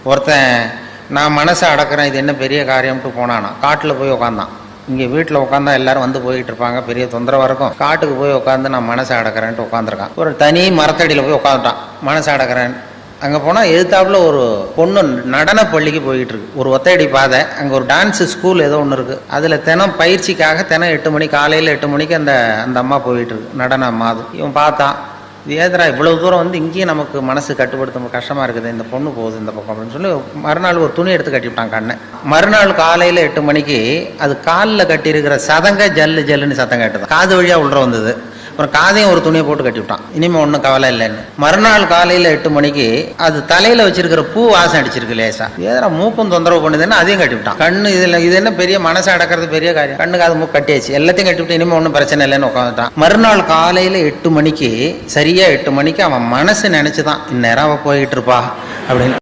ஒருத்தன் நான் மனசை அடக்கிறேன், இது என்ன பெரிய காரியம்ட்டு போனானா, காட்டில் போய் உட்காந்தான். இங்கே வீட்டில் உட்காந்தா எல்லாரும் வந்து போயிட்டு இருப்பாங்க, பெரிய தொந்தரவாக இருக்கும். காட்டுக்கு போய் உட்காந்து நான் மனசை அடக்கிறேன்ட்டு உட்காந்துருக்கான். ஒரு தனி மரத்தடியில் போய் உட்காந்துட்டான், மனசை அடக்கிறேன். அங்கே போனால் எதிர்த்தாப்புல ஒரு பொண்ணு நடன பள்ளிக்கு போய்கிட்டு இருக்கு. ஒரு ஒத்தையடி பாதை, அங்கே ஒரு டான்ஸு ஸ்கூல் ஏதோ ஒன்று இருக்குது. அதில் தினம் பயிற்சிக்காக தினம் 8 மணி, காலையில் 8 மணிக்கு அந்த அம்மா போயிட்டு இருக்கு, நடன அம்மா. அது இவன் பார்த்தான், இது ஏதரா இவ்வளவு தூரம் வந்து இங்கேயும் நமக்கு மனசு கட்டுப்படுத்த கஷ்டமாக இருக்குது, இந்த பொண்ணு போகுது இந்த பக்கம் அப்படின்னு சொல்லி மறுநாள் ஒரு துணி எடுத்து கட்டிவிட்டான் கண்ணை. மறுநாள் காலையில் 8 மணிக்கு அது காலில் கட்டியிருக்கிற சதங்க ஜல்லு ஜல்லுன்னு சத்தம் கேட்டது. காது வழியாக உள்ள வந்தது. அப்புறம் காதையும் ஒரு துணியை போட்டு கட்டி விட்டான், இனிமேல் ஒன்றும் கவலை இல்லைன்னு. மறுநாள் காலையில் 8 மணிக்கு அது தலையில் வச்சிருக்கிற பூ வாசம் அடிச்சிருக்கு லேசா, ஏதா மூக்கும் தொந்தரவு பண்ணுதுன்னு அதையும் கட்டி விட்டான். கண்ணு இதில் இது என்ன பெரிய மனசை அடக்கிறது பெரிய காரியம், கண்ணுக்கு அது மூக்கு கட்டியாச்சு, எல்லாத்தையும் கட்டி விட்டு இனிமேல் ஒன்றும் பிரச்சனை இல்லைன்னு உட்காந்துட்டான். மறுநாள் காலையில் 8 மணிக்கு சரியா 8 மணிக்கு அவன் மனசு நினைச்சுதான் இந்நேரம் அவ போயிட்டு இருப்பா அப்படின்னு.